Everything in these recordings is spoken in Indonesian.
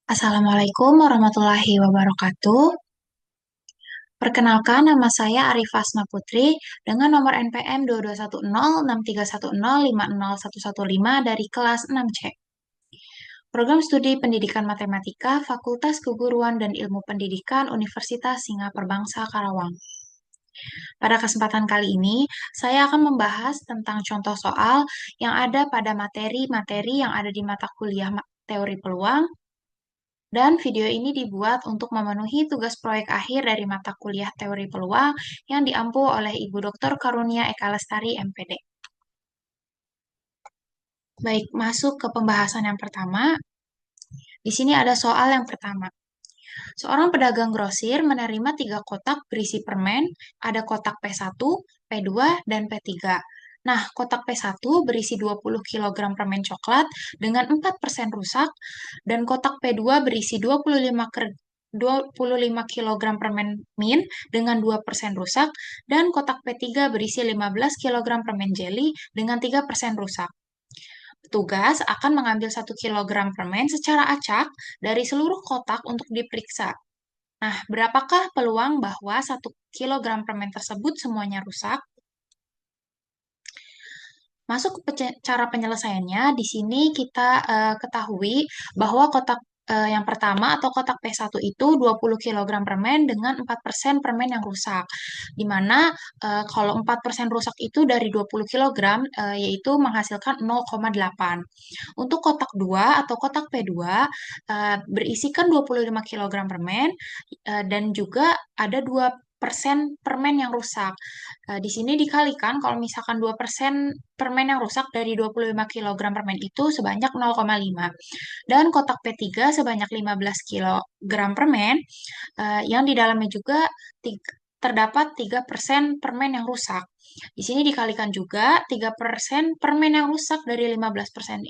Assalamualaikum warahmatullahi wabarakatuh. Perkenalkan, nama saya Arifah Asma Putri dengan nomor NPM 221063105015 dari kelas 6C. Program Studi Pendidikan Matematika, Fakultas Keguruan dan Ilmu Pendidikan Universitas Singapura Bangsa Karawang. Pada kesempatan kali ini, saya akan membahas tentang contoh soal yang ada pada materi-materi yang ada di mata kuliah teori peluang. Dan video ini dibuat untuk memenuhi tugas proyek akhir dari mata kuliah teori peluang yang diampu oleh Ibu Dr. Karunia Eka Lestari, MPD. Baik, masuk ke pembahasan yang pertama. Di sini ada soal yang pertama. Seorang pedagang grosir menerima 3 kotak berisi permen, ada kotak P1, P2, dan P3. Nah, kotak P1 berisi 20 kg permen coklat dengan 4% rusak, dan kotak P2 berisi 25 kg permen mint dengan 2% rusak, dan kotak P3 berisi 15 kg permen jelly dengan 3% rusak. Petugas akan mengambil 1 kg permen secara acak dari seluruh kotak untuk diperiksa. Nah, berapakah peluang bahwa 1 kg permen tersebut semuanya rusak? Masuk ke cara penyelesaiannya, di sini kita ketahui bahwa kotak yang pertama atau kotak P1 itu 20 kg permen dengan 4% permen yang rusak. Di mana kalau 4% rusak itu dari 20 kg yaitu menghasilkan 0,8. Untuk kotak 2 atau kotak P2 berisikan 25 kg permen dan juga ada 2% permen yang rusak. Di sini dikalikan kalau misalkan 2% permen yang rusak dari 25 kg permen itu sebanyak 0,5. Dan kotak P3 sebanyak 15 kg permen yang di dalamnya juga terdapat 3% permen yang rusak. Di sini dikalikan juga 3% permen yang rusak dari 15%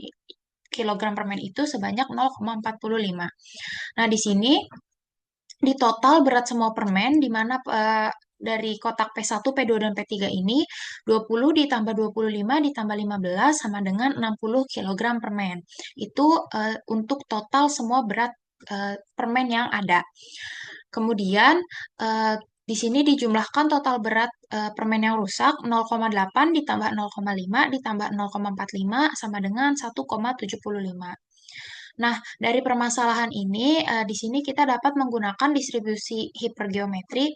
kilogram permen itu sebanyak 0,45. Nah, di sini di total berat semua permen di mana dari kotak P1, P2, dan P3 ini 20 ditambah 25 ditambah 15 sama dengan 60 kg permen. Itu untuk total semua berat permen yang ada. Kemudian di sini dijumlahkan total berat permen yang rusak 0,8 ditambah 0,5 ditambah 0,45 sama dengan 1,75. Nah, dari permasalahan ini, di sini kita dapat menggunakan distribusi hipergeometri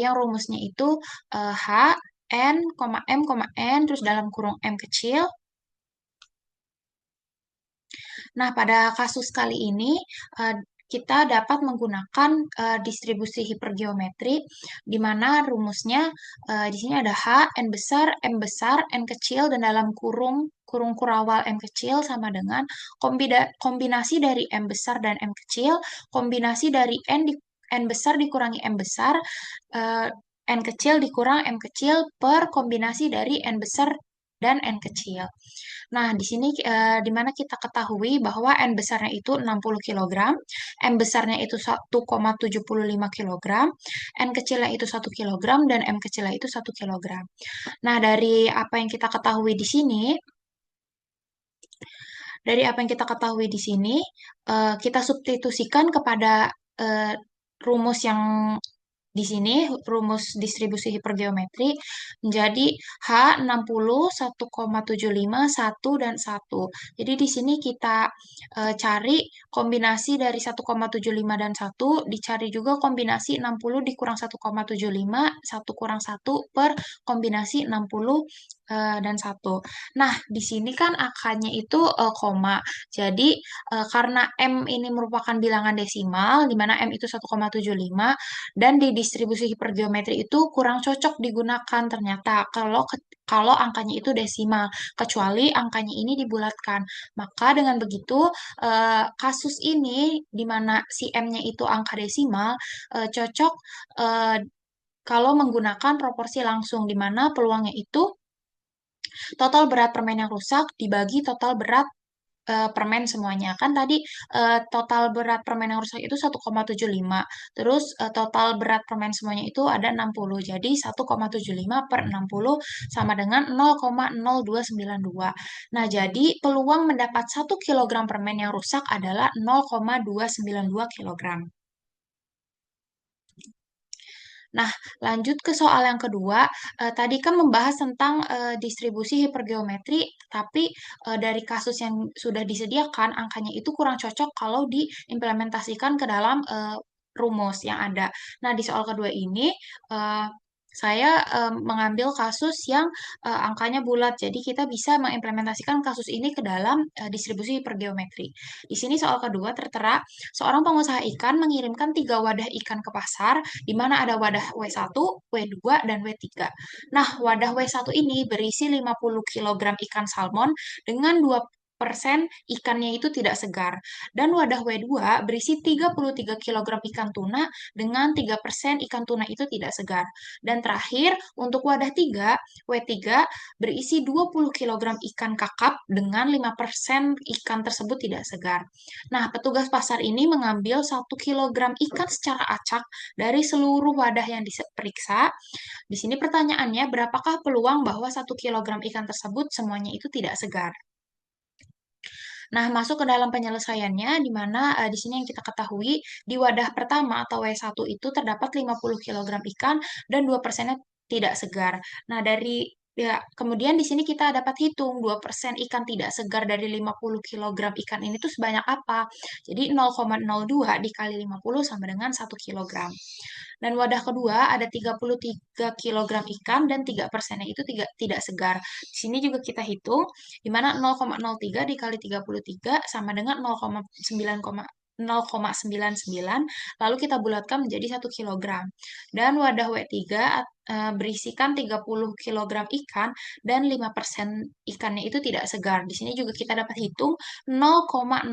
yang rumusnya itu H, N, M, N, terus dalam kurung M kecil. Nah, pada kasus kali ini, eh, kita dapat menggunakan distribusi hipergeometri, di mana rumusnya di sini ada H, M besar, N kecil, dan dalam kurung kurawal M kecil sama dengan kombinasi dari M besar dan M kecil, kombinasi dari N besar dikurangi M besar, eh, N kecil dikurang M kecil per kombinasi dari N besar dan N kecil. Nah, di sini di mana kita ketahui bahwa N besarnya itu 60 kg, M besarnya itu 1,75 kg, N kecilnya itu 1 kg, dan M kecilnya itu 1 kg. Nah, dari apa yang kita ketahui di sini, kita substitusikan kepada eh, rumus yang di sini, rumus distribusi hipergeometri menjadi H 60, 1,75, 1, dan 1. Jadi di sini kita cari kombinasi dari 1,75 dan 1, dicari juga kombinasi 60 dikurang 1,75, 1 kurang 1 per kombinasi 60 dan 1. Nah, di sini kan angkanya itu koma. Jadi, karena M ini merupakan bilangan desimal, di mana M itu 1,75, dan di distribusi hipergeometri itu kurang cocok digunakan ternyata kalau angkanya itu desimal, kecuali angkanya ini dibulatkan. Maka dengan begitu, kasus ini, di mana si M-nya itu angka desimal, cocok eh, kalau menggunakan proporsi langsung, di mana peluangnya itu total berat permen yang rusak dibagi total berat permen semuanya. Kan tadi total berat permen yang rusak itu 1,75. Terus total berat permen semuanya itu ada 60. Jadi 1,75 per 60 sama dengan 0,0292. Nah, jadi peluang mendapat 1 kilogram permen yang rusak adalah 0,292 kilogram. Nah, lanjut ke soal yang kedua. Tadi kan membahas tentang distribusi hipergeometri, tapi dari kasus yang sudah disediakan, angkanya itu kurang cocok kalau diimplementasikan ke dalam rumus yang ada. Nah, di soal kedua ini, eh, saya mengambil kasus yang angkanya bulat. Jadi, kita bisa mengimplementasikan kasus ini ke dalam distribusi hipergeometri. Di sini soal kedua tertera, seorang pengusaha ikan mengirimkan 3 wadah ikan ke pasar di mana ada wadah W1, W2, dan W3. Nah, wadah W1 ini berisi 50 kilogram ikan salmon dengan 2% ikannya itu tidak segar. Dan wadah W2 berisi 33 kilogram ikan tuna dengan 3% ikan tuna itu tidak segar. Dan terakhir, untuk wadah 3, W3 berisi 20 kilogram ikan kakap dengan 5% ikan tersebut tidak segar. Nah, petugas pasar ini mengambil 1 kilogram ikan secara acak dari seluruh wadah yang diperiksa. Di sini pertanyaannya, berapakah peluang bahwa 1 kilogram ikan tersebut semuanya itu tidak segar? Nah, masuk ke dalam penyelesaiannya, di mana di sini yang kita ketahui, di wadah pertama atau W1 itu terdapat 50 kilogram ikan dan 2%-nya tidak segar. Nah, kemudian di sini kita dapat hitung 2% ikan tidak segar dari 50 kilogram ikan ini tuh sebanyak apa? Jadi 0,02 dikali 50 sama dengan 1 kilogram. Dan wadah kedua ada 33 kilogram ikan dan 3%-nya itu tidak segar. Di sini juga kita hitung, di mana 0,03 dikali 33 sama dengan 0,99, lalu kita bulatkan menjadi 1 kilogram. Dan wadah W3 berisikan 30 kilogram ikan dan 5% ikannya itu tidak segar. Di sini juga kita dapat hitung 0,05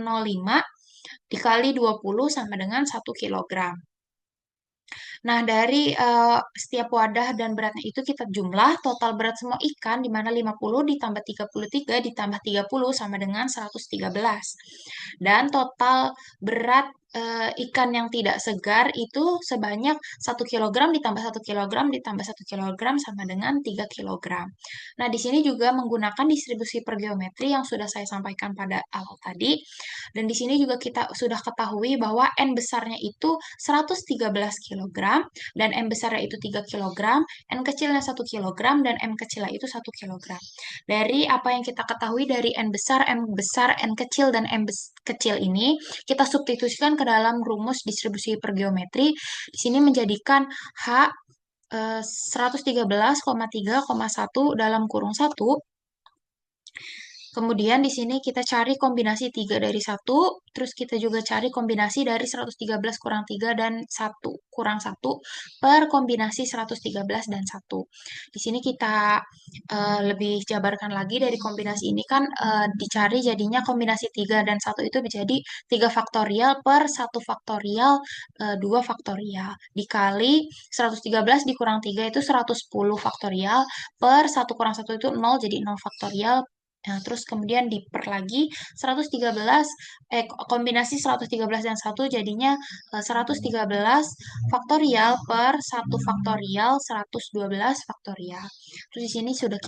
dikali 20 sama dengan 1 kilogram. Nah, dari setiap wadah dan beratnya itu kita jumlah total berat semua ikan di mana 50 ditambah 33 ditambah 30 sama dengan 113. Dan total berat ikan yang tidak segar itu sebanyak 1 kilogram ditambah 1 kilogram ditambah 1 kilogram sama dengan 3 kilogram. Nah, di sini juga menggunakan distribusi per geometri yang sudah saya sampaikan pada awal tadi. Dan di sini juga kita sudah ketahui bahwa N besarnya itu 113 kilogram dan M besarnya itu 3 kilogram, N kecilnya 1 kilogram, dan M kecilnya itu 1 kilogram. Dari apa yang kita ketahui dari N besar, N kecil, dan kecil ini, kita substitusikan ke dalam rumus distribusi per geometri. Di sini menjadikan H 113,3,1 dalam kurung 1. Kemudian di sini kita cari kombinasi 3 dari 1, terus kita juga cari kombinasi dari 113 kurang 3 dan 1 kurang 1 per kombinasi 113 dan 1. Di sini kita lebih jabarkan lagi dari kombinasi ini kan dicari jadinya kombinasi 3 dan 1 itu menjadi 3 faktorial per 1 faktorial 2 faktorial dikali 113 dikurang 3 itu 110 faktorial per 1 kurang 1 itu 0 jadi 0 faktorial. Nah, terus kemudian diper lagi 113 kombinasi 113 dan 1 jadinya 113 faktorial per 1 faktorial 112 faktorial. Terus di sini sudah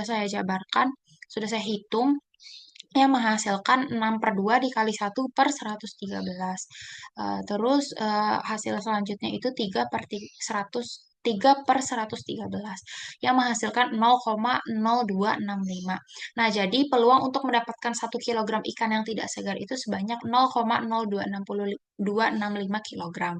saya jabarkan, sudah saya hitung yang menghasilkan 6 per 2 dikali 1 per 113. Terus hasil selanjutnya itu 3 per 113 yang menghasilkan 0,0265. Nah, jadi peluang untuk mendapatkan 1 kilogram ikan yang tidak segar itu sebanyak 0,02665 kilogram.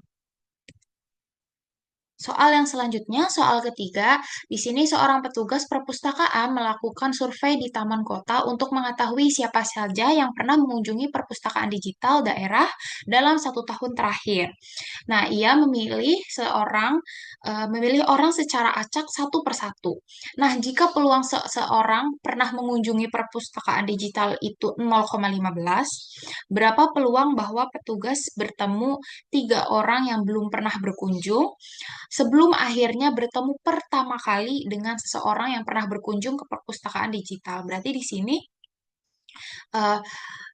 Soal yang selanjutnya, soal ketiga, di sini seorang petugas perpustakaan melakukan survei di taman kota untuk mengetahui siapa saja yang pernah mengunjungi perpustakaan digital daerah dalam 1 tahun terakhir. Nah, ia memilih orang secara acak satu persatu. Nah, jika peluang seseorang pernah mengunjungi perpustakaan digital itu 0,15, berapa peluang bahwa petugas bertemu 3 orang yang belum pernah berkunjung sebelum akhirnya bertemu pertama kali dengan seseorang yang pernah berkunjung ke perpustakaan digital? Berarti di sini Eh,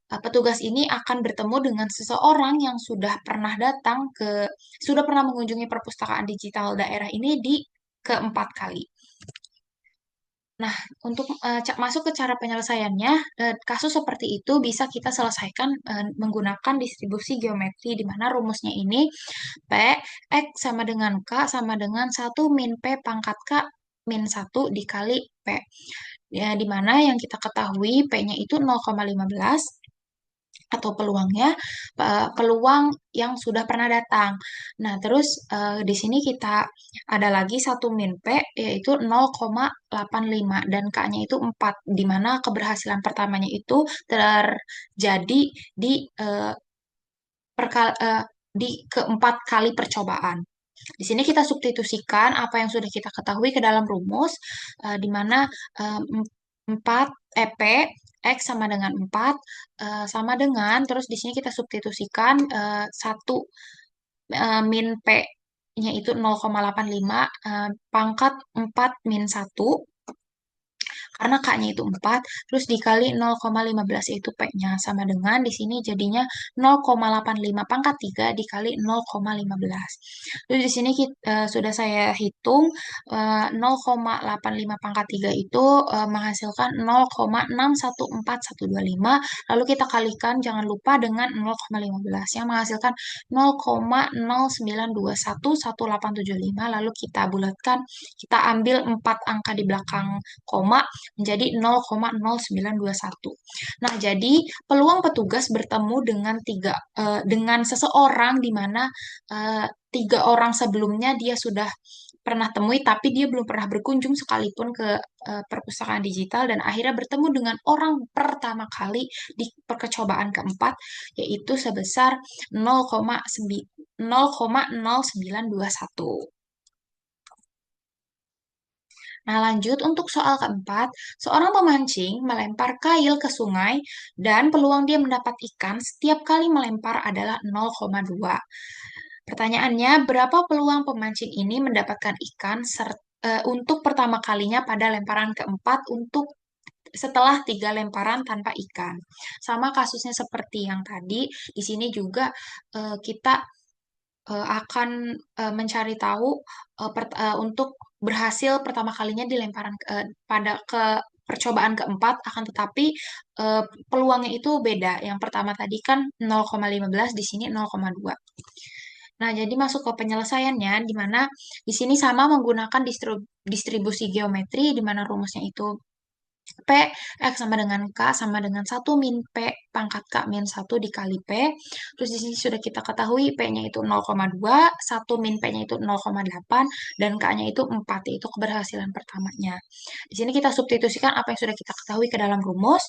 Petugas ini akan bertemu dengan seseorang yang sudah pernah mengunjungi perpustakaan digital daerah ini di keempat kali. Nah, untuk masuk ke cara penyelesaiannya, kasus seperti itu bisa kita selesaikan menggunakan distribusi geometri, di mana rumusnya ini P, X sama dengan K sama dengan 1 - P pangkat K -1 dikali P. Ya, di mana yang kita ketahui P-nya itu 0,15 atau peluangnya peluang yang sudah pernah datang. Nah, terus di sini kita ada lagi 1 - P yaitu 0,85 dan K-nya itu 4 di mana keberhasilan pertamanya itu terjadi di eh, perkal- eh, di keempat kali percobaan. Di sini kita substitusikan apa yang sudah kita ketahui ke dalam rumus, di mana eh, 4 P X sama dengan 4 sama dengan, terus di sini kita substitusikan 1 min P-nya itu 0,85 pangkat 4 -1 karena K-nya itu 4, terus dikali 0,15 yaitu P-nya. Sama dengan di sini jadinya 0,85 pangkat 3 dikali 0,15. Terus di sini sudah saya hitung 0,85 pangkat 3 itu menghasilkan 0,614125. Lalu kita kalikan jangan lupa dengan 0,15 yang menghasilkan 0,0921185. Lalu kita bulatkan, kita ambil 4 angka di belakang koma menjadi 0,0921. Nah, jadi peluang petugas bertemu dengan seseorang di mana tiga orang sebelumnya dia sudah pernah temui, tapi dia belum pernah berkunjung sekalipun ke perpustakaan digital dan akhirnya bertemu dengan orang pertama kali di percobaan keempat, yaitu sebesar 0,0921. Nah, lanjut untuk soal keempat, seorang pemancing melempar kail ke sungai dan peluang dia mendapat ikan setiap kali melempar adalah 0,2. Pertanyaannya, berapa peluang pemancing ini mendapatkan ikan untuk pertama kalinya pada lemparan keempat untuk setelah 3 lemparan tanpa ikan? Sama kasusnya seperti yang tadi, di sini juga kita akan mencari tahu untuk berhasil pertama kalinya di lemparan pada ke percobaan keempat, akan tetapi eh, peluangnya itu beda. Yang pertama tadi kan 0,15, di sini 0,2. Nah, jadi masuk ke penyelesaiannya, di mana di sini sama menggunakan distribusi geometri, di mana rumusnya itu P, X sama dengan K sama dengan 1 - P pangkat K -1 dikali P. Terus di sini sudah kita ketahui P-nya itu 0,2, 1 - P-nya itu 0,8, dan K-nya itu 4, yaitu keberhasilan pertamanya. Di sini kita substitusikan apa yang sudah kita ketahui ke dalam rumus.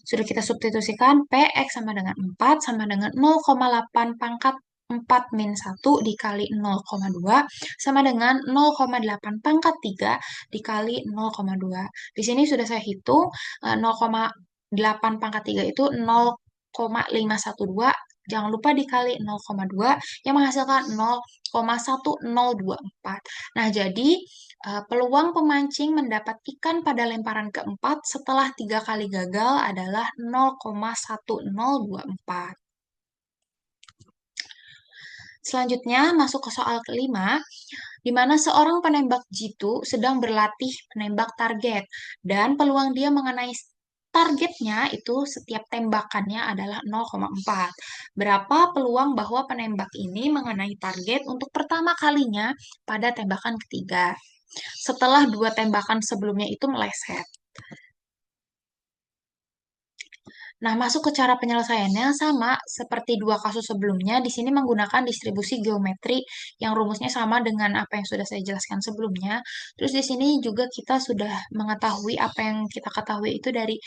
Sudah kita substitusikan P, X sama dengan 4 sama dengan 0,8 pangkat 4 -1 dikali 0,2 sama dengan 0,8 pangkat 3 dikali 0,2. Di sini sudah saya hitung 0,8 pangkat 3 itu 0,512. Jangan lupa dikali 0,2 yang menghasilkan 0,1024. Nah, jadi peluang pemancing mendapat ikan pada lemparan keempat setelah 3 kali gagal adalah 0,1024. Selanjutnya, masuk ke soal kelima, di mana seorang penembak jitu sedang berlatih menembak target dan peluang dia mengenai targetnya itu setiap tembakannya adalah 0,4. Berapa peluang bahwa penembak ini mengenai target untuk pertama kalinya pada tembakan ketiga setelah 2 tembakan sebelumnya itu meleset? Nah, masuk ke cara penyelesaiannya sama seperti 2 kasus sebelumnya. Di sini menggunakan distribusi geometri yang rumusnya sama dengan apa yang sudah saya jelaskan sebelumnya. Terus di sini juga kita sudah mengetahui apa yang kita ketahui itu dari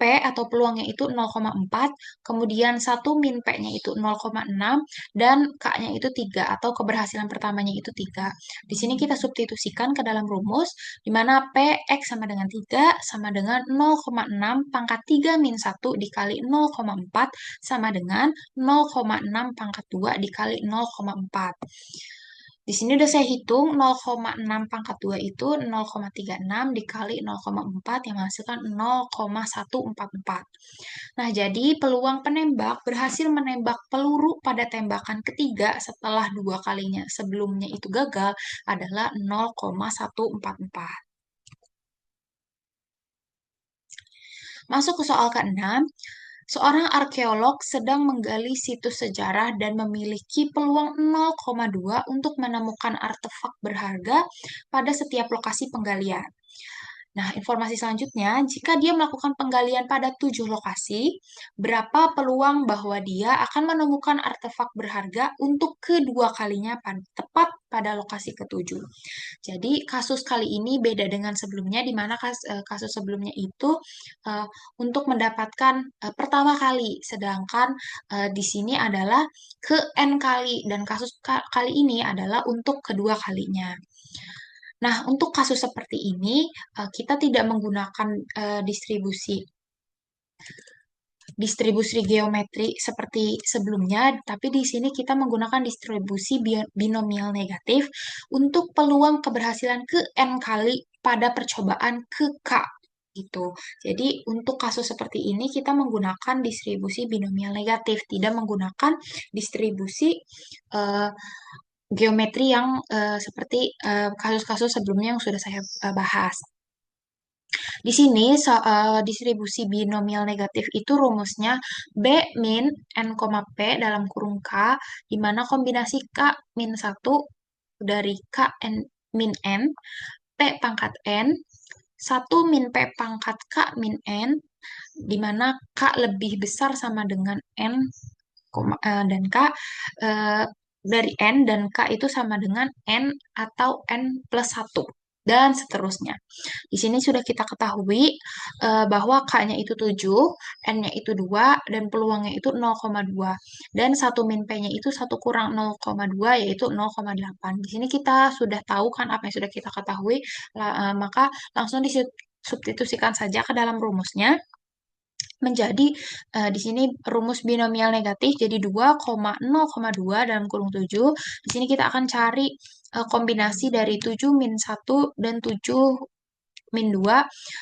P atau peluangnya itu 0,4, kemudian 1 - P-nya itu 0,6, dan K-nya itu 3 atau keberhasilan pertamanya itu 3. Di sini kita substitusikan ke dalam rumus, di mana P X sama dengan 3 sama dengan 0,6 pangkat 3 -1 dikali 0,4 sama dengan 0,6 pangkat 2 dikali 0,4. Di sini udah saya hitung 0,6 pangkat 2 itu 0,36 dikali 0,4 yang menghasilkan 0,144. Nah, jadi peluang penembak berhasil menembak peluru pada tembakan ketiga setelah dua kalinya sebelumnya itu gagal adalah 0,144. Masuk ke soal ke-6. Seorang arkeolog sedang menggali situs sejarah dan memiliki peluang 0,2 untuk menemukan artefak berharga pada setiap lokasi penggalian. Nah, informasi selanjutnya, jika dia melakukan penggalian pada 7 lokasi, berapa peluang bahwa dia akan menemukan artefak berharga untuk kedua kalinya tepat pada lokasi ketujuh? Jadi, kasus kali ini beda dengan sebelumnya, di mana kasus sebelumnya itu eh, untuk mendapatkan pertama kali, sedangkan di sini adalah ke N kali, dan kasus kali ini adalah untuk kedua kalinya. Nah, untuk kasus seperti ini, kita tidak menggunakan distribusi distribusi geometri seperti sebelumnya, tapi di sini kita menggunakan distribusi binomial negatif untuk peluang keberhasilan ke N kali pada percobaan ke K gitu. Jadi untuk kasus seperti ini kita menggunakan distribusi binomial negatif, tidak menggunakan distribusi eh, geometri yang seperti kasus-kasus sebelumnya yang sudah saya bahas. Di sini distribusi binomial negatif itu rumusnya B min N, P dalam kurung K, di mana kombinasi K min 1 dari K N min N, P pangkat N, 1 min P pangkat K min N, di mana K lebih besar sama dengan N, dan K eh, dari N dan K itu sama dengan N atau N plus 1 dan seterusnya. Di sini sudah kita ketahui bahwa K-nya itu 7, N-nya itu 2, dan peluangnya itu 0,2. Dan 1 min P-nya itu 1 kurang 0,2, yaitu 0,8. Di sini kita sudah tahu kan apa yang sudah kita ketahui, maka langsung disubstitusikan saja ke dalam rumusnya menjadi di sini rumus binomial negatif jadi 2,0,2 dalam kurung 7. Di sini kita akan cari kombinasi dari 7 min 1 dan 7 min 2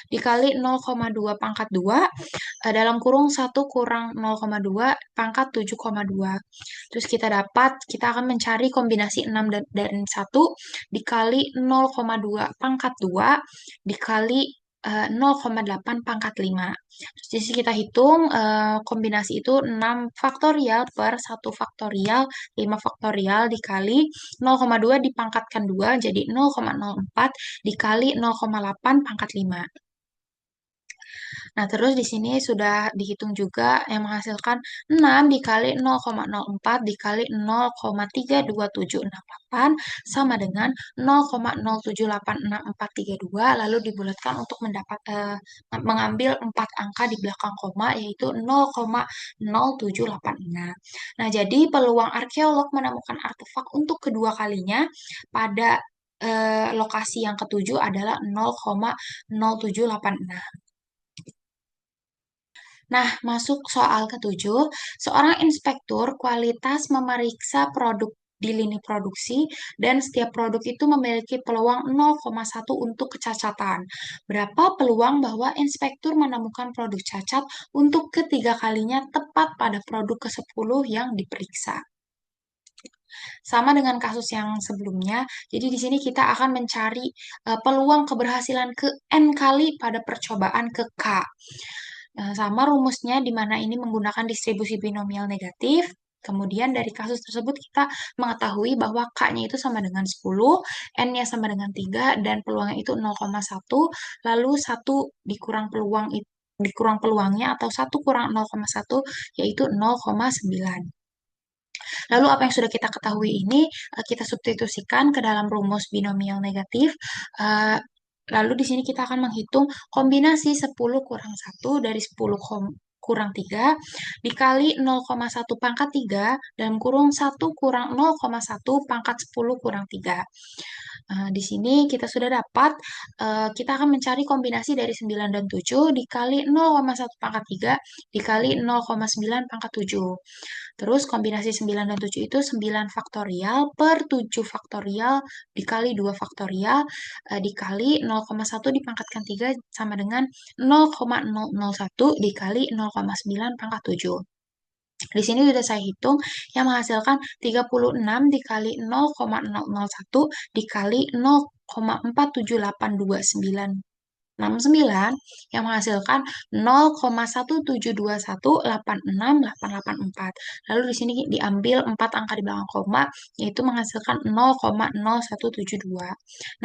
dikali 0,2 pangkat 2 dalam kurung 1 kurang 0,2 pangkat 7,2. Terus kita akan mencari kombinasi 6 dan 1 dikali 0,2 pangkat 2 dikali 0,8 pangkat 5. Jadi kita hitung kombinasi itu 6 faktorial per 1 faktorial, 5 faktorial dikali 0,2 dipangkatkan 2 jadi 0,04 dikali 0,8 pangkat 5. Nah, terus di sini sudah dihitung juga yang menghasilkan 6 dikali 0,04 dikali 0,32768 sama dengan 0,07864432 lalu dibulatkan untuk mengambil 4 angka di belakang koma yaitu 0,0786. Nah, jadi peluang arkeolog menemukan artefak untuk kedua kalinya pada lokasi yang ketujuh adalah 0,0786. Nah, masuk soal ketujuh, seorang inspektur kualitas memeriksa produk di lini produksi dan setiap produk itu memiliki peluang 0,1 untuk kecacatan. Berapa peluang bahwa inspektur menemukan produk cacat untuk ketiga kalinya tepat pada produk ke-10 yang diperiksa? Sama dengan kasus yang sebelumnya, jadi di sini kita akan mencari peluang keberhasilan ke N kali pada percobaan ke K. Sama rumusnya di mana ini menggunakan distribusi binomial negatif. Kemudian dari kasus tersebut kita mengetahui bahwa K-nya itu sama dengan 10, N-nya sama dengan 3, dan peluangnya itu 0,1, lalu 1 dikurang peluangnya atau 1 kurang 0,1 yaitu 0,9. Lalu apa yang sudah kita ketahui ini kita substitusikan ke dalam rumus binomial negatif. Eh, Lalu di sini kita akan menghitung kombinasi 10 kurang 1 dari 10 kurang 3 dikali 0,1 pangkat 3 dalam kurung 1 kurang 0,1 pangkat 10 kurang 3. Di sini kita sudah dapat, kita akan mencari kombinasi dari 9 dan 7 dikali 0,1 pangkat 3 dikali 0,9 pangkat 7. Terus kombinasi 9 dan 7 itu 9 faktorial per 7 faktorial dikali 2 faktorial dikali 0,1 dipangkatkan 3 sama dengan 0,001 dikali 0,9 pangkat 7. Di sini sudah saya hitung yang menghasilkan 36 dikali 0,001 dikali 0,478299 yang menghasilkan 0,172186884. Lalu di sini diambil 4 angka di belakang koma, yaitu menghasilkan 0,0172.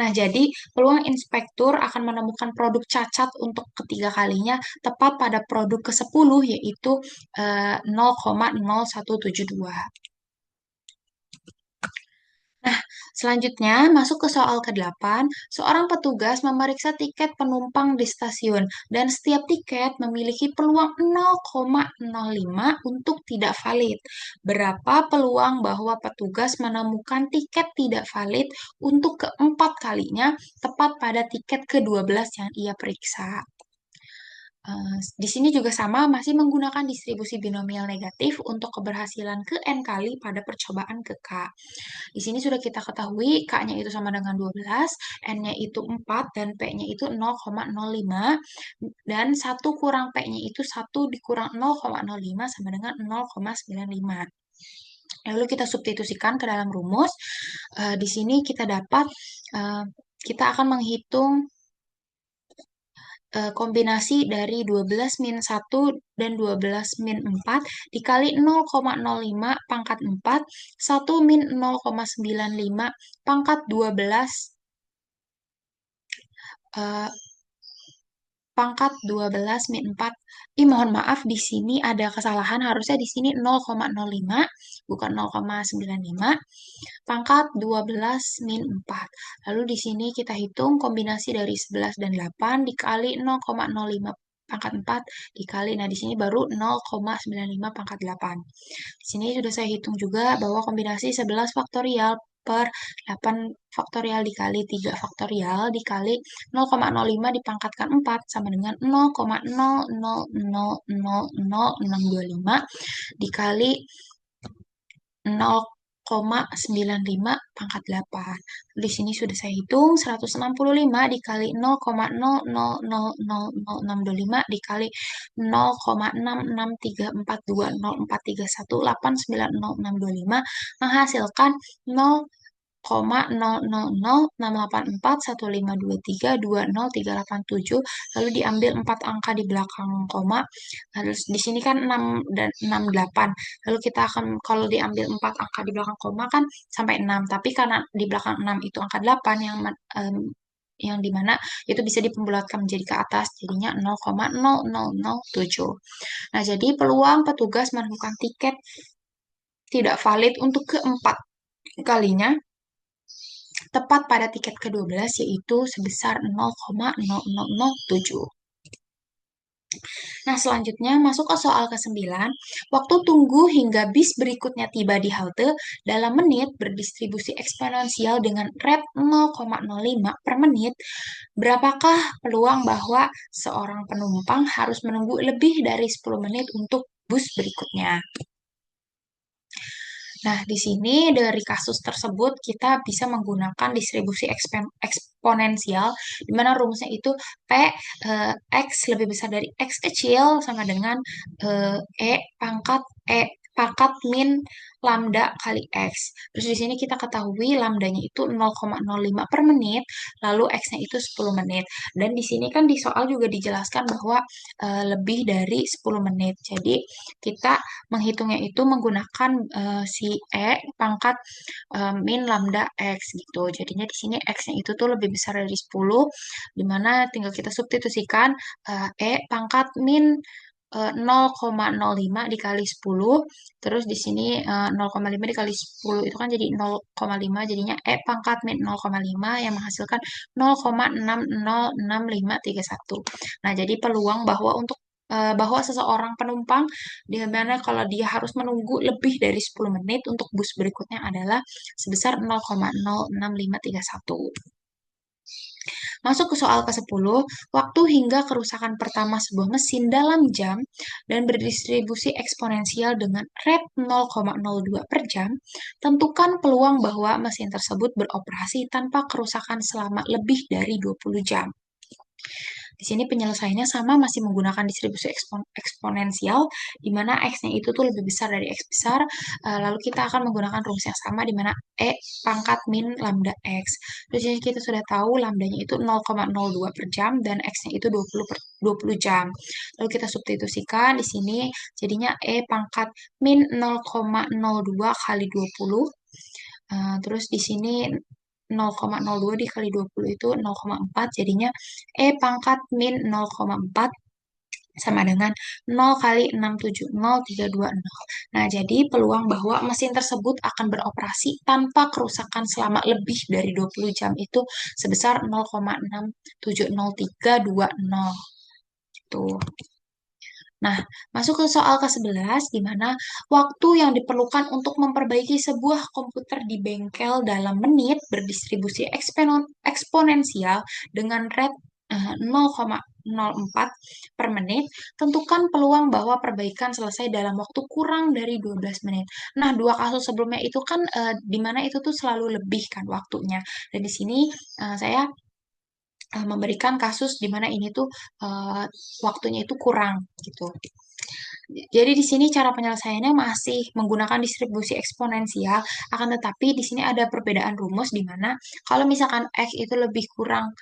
Nah, jadi peluang inspektur akan menemukan produk cacat untuk ketiga kalinya tepat pada produk ke-10, yaitu 0,0172. Nah, selanjutnya masuk ke soal ke-8. Seorang petugas memeriksa tiket penumpang di stasiun dan setiap tiket memiliki peluang 0,05 untuk tidak valid. Berapa peluang bahwa petugas menemukan tiket tidak valid untuk keempat kalinya tepat pada tiket ke-12 yang ia periksa? Di sini juga sama, masih menggunakan distribusi binomial negatif untuk keberhasilan ke N kali pada percobaan ke K. Di sini sudah kita ketahui K-nya itu sama dengan 12, N-nya itu 4, dan P-nya itu 0,05, dan 1 kurang P-nya itu 1 dikurang 0,05 sama dengan 0,95. Lalu kita substitusikan ke dalam rumus. Di sini kita dapat, kita akan menghitung kombinasi dari 12 min 1 dan 12 min 4 dikali 0,05 pangkat 4, 1 min 0,95 pangkat 12 eh, pangkat 12 min 4. Mohon maaf, di sini ada kesalahan. Harusnya di sini 0,05, bukan 0,95. Pangkat 12 min 4. Lalu di sini kita hitung kombinasi dari 11 dan 8 dikali 0,05 pangkat 4 dikali, nah di sini baru 0,95 pangkat 8. Di sini sudah saya hitung juga bahwa kombinasi 11 faktorial per 8 faktorial dikali 3 faktorial dikali 0,05 dipangkatkan 4 sama dengan 0,00000625 dikali 0,95 pangkat 8. Di sini sudah saya hitung 165 dikali 0,00000625 dikali 0,663420431890690625 menghasilkan 0,00684152320387, lalu diambil 4 angka di belakang koma. Terus di sini kan 6 dan 68. Lalu kita akan, kalau diambil 4 angka di belakang koma kan sampai 6, tapi karena di belakang 6 itu angka 8 yang dimana itu bisa dipembulatkan menjadi ke atas, jadinya 0,0007. Nah, jadi peluang petugas menemukan tiket tidak valid untuk keempat kalinya tepat pada tiket ke-12 yaitu sebesar 0,0007. Nah, selanjutnya masuk ke soal ke-9. Waktu tunggu hingga bis berikutnya tiba di halte dalam menit berdistribusi eksponensial dengan rate 0,05 per menit. Berapakah peluang bahwa seorang penumpang harus menunggu lebih dari 10 menit untuk bus berikutnya? Nah, di sini dari kasus tersebut kita bisa menggunakan distribusi eksponensial, di mana rumusnya itu P X lebih besar dari X kecil sama dengan E pangkat pangkat min lambda kali X. Terus di sini kita ketahui lambdanya itu 0,05 per menit, lalu X-nya itu 10 menit. Dan di sini kan di soal juga dijelaskan bahwa lebih dari 10 menit. Jadi kita menghitungnya itu menggunakan si E pangkat min lambda X gitu. Jadinya di sini X-nya itu tuh lebih besar dari 10, dimana tinggal kita substitusikan E pangkat min 0,05 dikali 10, terus di sini 0,5 dikali 10 itu kan jadi 0,5, jadinya E pangkat min 0,5 yang menghasilkan 0,606531. Nah, jadi peluang bahwa untuk bahwa seseorang penumpang di mana kalau dia harus menunggu lebih dari 10 menit untuk bus berikutnya adalah sebesar 0,06531. Masuk ke soal ke-10, waktu hingga kerusakan pertama sebuah mesin dalam jam dan berdistribusi eksponensial dengan rate 0,02 per jam, tentukan peluang bahwa mesin tersebut beroperasi tanpa kerusakan selama lebih dari 20 jam. Di sini penyelesaiannya sama, masih menggunakan distribusi eksponensial, di mana X-nya itu tuh lebih besar dari X besar. Lalu kita akan menggunakan rumus yang sama, di mana E pangkat min lambda X. Terus ini kita sudah tahu lambdanya itu 0,02 per jam, dan X-nya itu 20 jam. Lalu kita substitusikan, di sini jadinya E pangkat min 0,02 kali 20. Terus di sini 0,02 dikali 20 itu 0,4, jadinya E pangkat min 0,4 sama dengan 0 kali 670,320. Nah, jadi peluang bahwa mesin tersebut akan beroperasi tanpa kerusakan selama lebih dari 20 jam itu sebesar 0,670,320. Gitu. Nah, masuk ke soal ke-11, di mana waktu yang diperlukan untuk memperbaiki sebuah komputer di bengkel dalam menit berdistribusi eksponensial dengan rate 0,04 per menit, tentukan peluang bahwa perbaikan selesai dalam waktu kurang dari 12 menit. Nah, dua kasus sebelumnya itu kan di mana itu tuh selalu lebih kan waktunya. Dan di sini saya memberikan kasus di mana ini tuh uh, waktunya itu kurang gitu. Jadi di sini cara penyelesaiannya masih menggunakan distribusi eksponensial, akan tetapi di sini ada perbedaan rumus di mana kalau misalkan X itu lebih kurang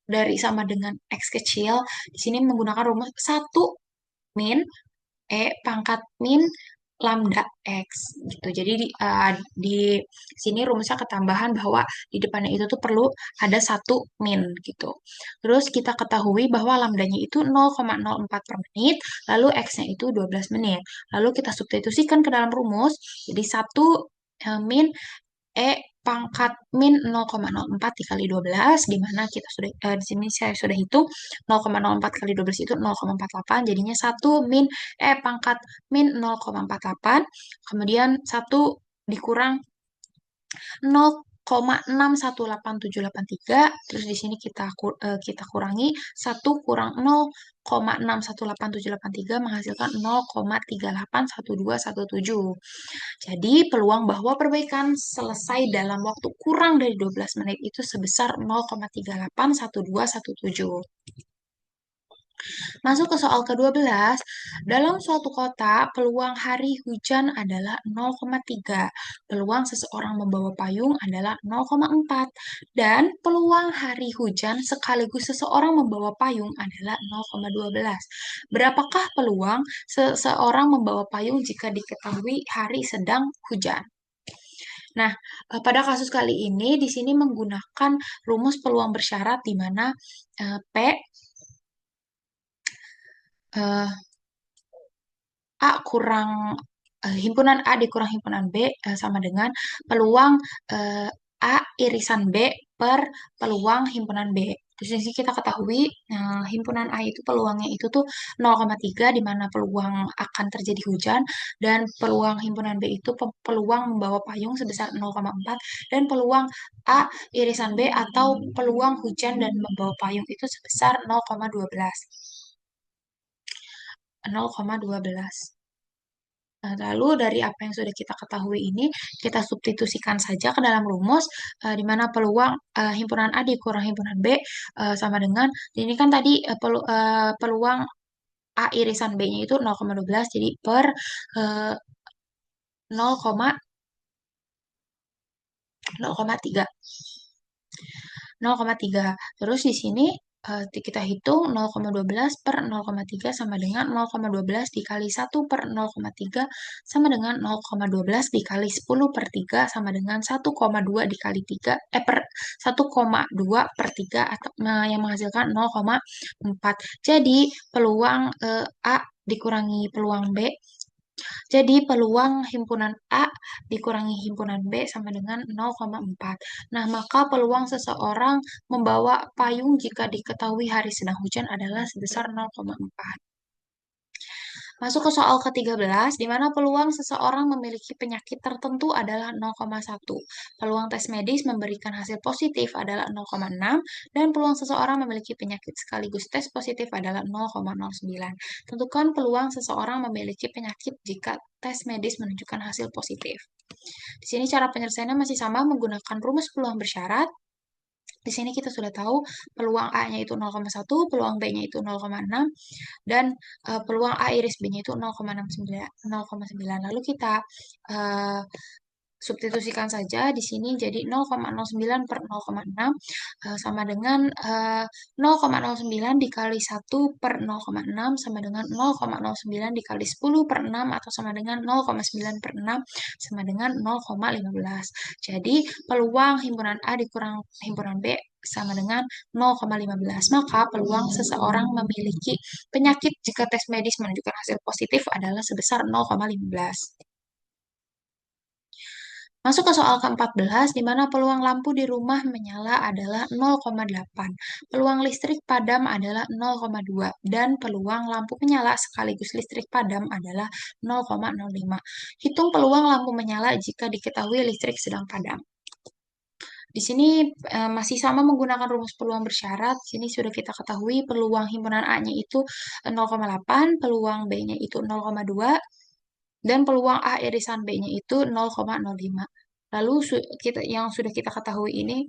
dari sama dengan X kecil, di sini menggunakan rumus satu min E pangkat min lambda X gitu. Jadi di sini rumusnya ketambahan bahwa di depannya itu tuh perlu ada satu min gitu. Terus kita ketahui bahwa lambdanya itu 0,04 per menit, lalu X-nya itu 12 menit. Lalu kita substitusikan ke dalam rumus, jadi satu min E pangkat min 0,04 dikali 12, di mana kita sudah di sini saya sudah hitung 0,04 kali 12 itu 0,48, jadinya 1 min E pangkat min 0,48, kemudian 1 dikurang 0,618783, terus di sini kita kurangi 1 kurang 0,618783 menghasilkan 0,381217. Jadi peluang bahwa perbaikan selesai dalam waktu kurang dari 12 menit itu sebesar 0,381217. Masuk ke soal ke-12, dalam suatu kota, peluang hari hujan adalah 0,3, peluang seseorang membawa payung adalah 0,4, dan peluang hari hujan sekaligus seseorang membawa payung adalah 0,12. Berapakah peluang seseorang membawa payung jika diketahui hari sedang hujan? Nah, pada kasus kali ini di sini menggunakan rumus peluang bersyarat di mana P eh, A kurang himpunan A dikurang himpunan B sama dengan peluang eh, A irisan B per peluang himpunan B. Terus di sini kita ketahui himpunan A itu peluangnya itu tuh 0,3 di mana peluang akan terjadi hujan, dan peluang himpunan B itu peluang membawa payung sebesar 0,4, dan peluang A irisan B atau peluang hujan dan membawa payung itu sebesar 0,12. 0,12. Lalu dari apa yang sudah kita ketahui ini, kita substitusikan saja ke dalam rumus, di mana peluang himpunan A dikurang himpunan B sama dengan, ini kan tadi peluang A irisan B-nya itu 0,12, jadi per 0,3. 0,3. Terus di sini kita hitung 0,12 per 0,3 sama dengan 0,12 dikali 1 per 0,3 sama dengan 0,12 dikali 10 per 3 sama dengan 1,2 dikali 3 per 1,2 per 3 atau yang menghasilkan 0,4. Jadi peluang A dikurangi peluang B Jadi peluang himpunan A dikurangi himpunan B sama dengan 0,4. Nah, maka peluang seseorang membawa payung jika diketahui hari sedang hujan adalah sebesar 0,4. Masuk ke soal ke-13, di mana peluang seseorang memiliki penyakit tertentu adalah 0,1. Peluang tes medis memberikan hasil positif adalah 0,6, dan peluang seseorang memiliki penyakit sekaligus tes positif adalah 0,09. Tentukan peluang seseorang memiliki penyakit jika tes medis menunjukkan hasil positif. Di sini cara penyelesaiannya masih sama menggunakan rumus peluang bersyarat. Di sini kita sudah tahu peluang A-nya itu 0,1, peluang B-nya itu 0,6, dan peluang A iris B-nya itu 0,69. 0,9. Lalu kita uh, substitusikan saja di sini jadi 0,09 per 0,6 sama dengan 0,09 dikali 1 per 0,6 sama dengan 0,09 dikali 10 per 6 atau sama dengan 0,9 per 6 sama dengan 0,15. Jadi peluang himpunan A dikurang himpunan B sama dengan 0,15. Maka peluang seseorang memiliki penyakit jika tes medis menunjukkan hasil positif adalah sebesar 0,15. Masuk ke soal ke-14, di mana peluang lampu di rumah menyala adalah 0,8, peluang listrik padam adalah 0,2, dan peluang lampu menyala sekaligus listrik padam adalah 0,05. Hitung peluang lampu menyala jika diketahui listrik sedang padam. Di sini masih sama menggunakan rumus peluang bersyarat. Di sini sudah kita ketahui peluang himpunan A-nya itu 0,8, peluang B-nya itu 0,2, dan peluang A irisan B-nya itu 0,05. Lalu yang sudah kita ketahui ini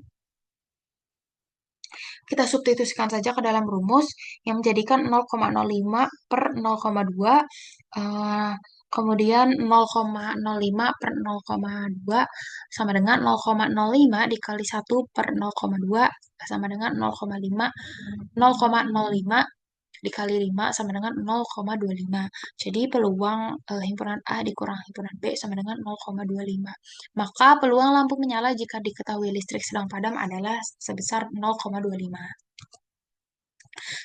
kita substitusikan saja ke dalam rumus yang menjadikan 0,05 per 0,2, eh, kemudian 0,05 per 0,2 sama dengan 0,05 dikali 1 per 0,2 sama dengan 0,5 0,05 dikali 5 sama dengan 0,25. Jadi peluang himpunan A dikurang himpunan B sama dengan 0,25. Maka peluang lampu menyala jika diketahui listrik sedang padam adalah sebesar 0,25.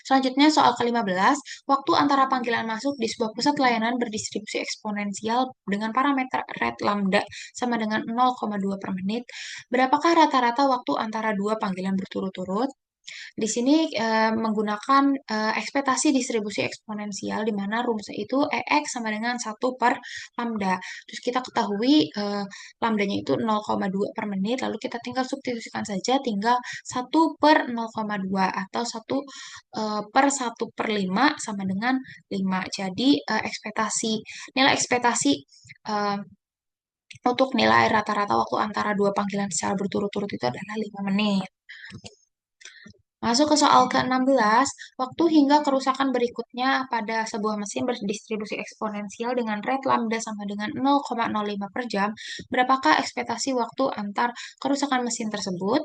Selanjutnya soal ke-15, waktu antara panggilan masuk di sebuah pusat layanan berdistribusi eksponensial dengan parameter rate lambda sama dengan 0,2 per menit. Berapakah rata-rata waktu antara dua panggilan berturut-turut? Di sini menggunakan ekspektasi distribusi eksponensial di mana rumusnya itu EX sama dengan 1 per lambda. Terus kita ketahui lambdanya itu 0,2 per menit, lalu kita tinggal substitusikan saja tinggal 1 per 0,2 atau 1 per 1 per 5 sama dengan 5. Jadi nilai ekspektasi eh, untuk nilai rata-rata waktu antara dua panggilan secara berturut-turut itu adalah 5 menit. Masuk ke soal ke-16, waktu hingga kerusakan berikutnya pada sebuah mesin berdistribusi eksponensial dengan rate lambda sama dengan 0,05 per jam. Berapakah ekspektasi waktu antar kerusakan mesin tersebut?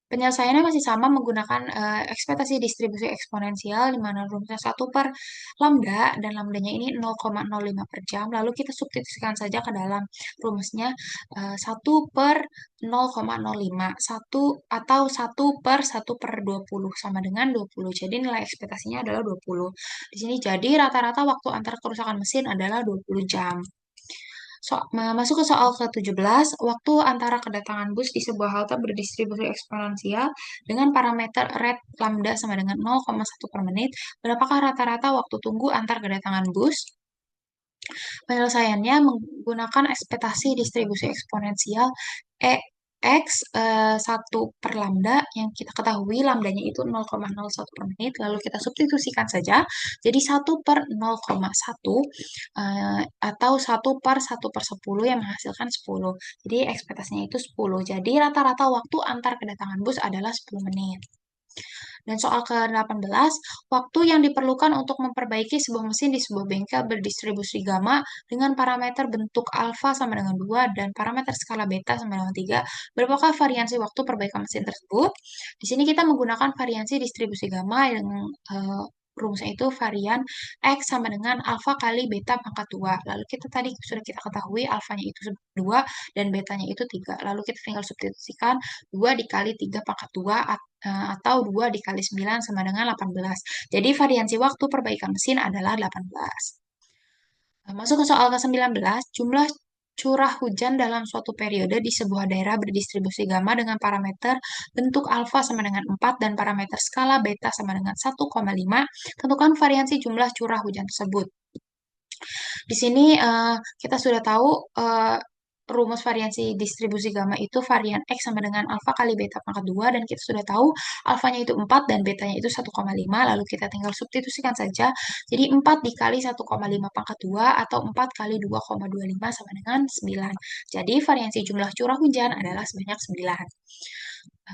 Penyelesaiannya masih sama menggunakan ekspektasi distribusi eksponensial di mana rumusnya 1 per lambda dan lambdanya ini 0,05 per jam. Lalu kita substitusikan saja ke dalam rumusnya 1 per 0,05, 1 atau 1 per 1 per 20 sama dengan 20. Jadi nilai ekspektasinya adalah 20. Di sini jadi rata-rata waktu antara kerusakan mesin adalah 20 jam. Masuk ke soal ke-17, waktu antara kedatangan bus di sebuah halte berdistribusi eksponensial dengan parameter rate lambda sama dengan 0,1 per menit. Berapakah rata-rata waktu tunggu antar kedatangan bus? Penyelesaiannya menggunakan ekspektasi distribusi eksponensial X 1 per lambda yang kita ketahui lambdanya itu 0,01 per menit, lalu kita substitusikan saja jadi 1 per 0,1 atau 1 per 1 per 10 yang menghasilkan 10. Jadi ekspektasinya itu 10. Jadi rata-rata waktu antar kedatangan bus adalah 10 menit. Dan soal ke-18, waktu yang diperlukan untuk memperbaiki sebuah mesin di sebuah bengkel berdistribusi gamma dengan parameter bentuk alfa sama dengan 2 dan parameter skala beta sama dengan 3. Berapakah variansi waktu perbaikan mesin tersebut? Di sini kita menggunakan variansi distribusi gamma yang rumusnya itu varian X sama dengan alfa kali beta pangkat 2. Lalu tadi sudah kita ketahui alfanya itu 2 dan betanya itu 3. Lalu kita tinggal substitusikan 2 dikali 3 pangkat 2 atau 2 dikali 9 sama dengan 18. Jadi variansi waktu perbaikan mesin adalah 18. Masuk ke soal ke-19, jumlah curah hujan dalam suatu periode di sebuah daerah berdistribusi gamma dengan parameter bentuk alfa sama dengan 4 dan parameter skala beta sama dengan 1,5. Tentukan variansi jumlah curah hujan tersebut. Di sini kita sudah tahu rumus variansi distribusi gamma itu varian X sama dengan alfa kali beta pangkat 2 dan kita sudah tahu alfanya itu 4 dan betanya itu 1,5 lalu kita tinggal substitusikan saja. Jadi 4 dikali 1,5 pangkat 2 atau 4 kali 2,25 sama dengan 9. Jadi variansi jumlah curah hujan adalah sebanyak 9.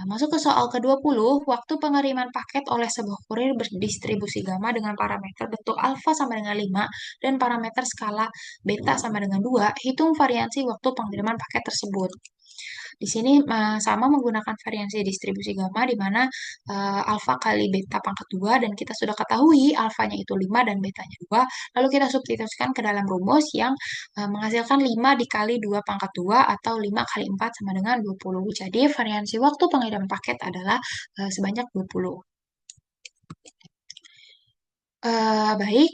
Masuk ke soal ke-20, waktu pengiriman paket oleh sebuah kurir berdistribusi gamma dengan parameter bentuk alfa sama dengan 5 dan parameter skala beta sama dengan 2, hitung variansi waktu pengiriman paket tersebut. Di sini sama menggunakan variansi distribusi gamma di mana alfa kali beta pangkat 2 dan kita sudah ketahui alfanya itu 5 dan betanya 2. Lalu kita substitusikan ke dalam rumus yang menghasilkan 5 dikali 2 pangkat 2 atau 5 kali 4 sama dengan 20. Jadi variansi waktu pengiriman paket adalah sebanyak 20. Baik,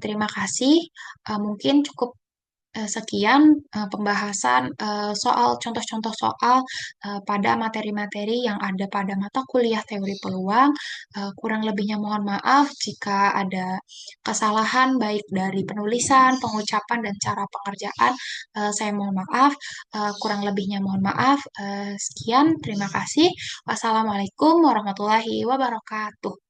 terima kasih. Mungkin cukup sekian pembahasan soal contoh-contoh soal pada materi-materi yang ada pada mata kuliah teori peluang. Kurang lebihnya mohon maaf jika ada kesalahan baik dari penulisan, pengucapan, dan cara pengerjaan. Saya mohon maaf. Kurang lebihnya mohon maaf. Sekian, terima kasih. Wassalamualaikum warahmatullahi wabarakatuh.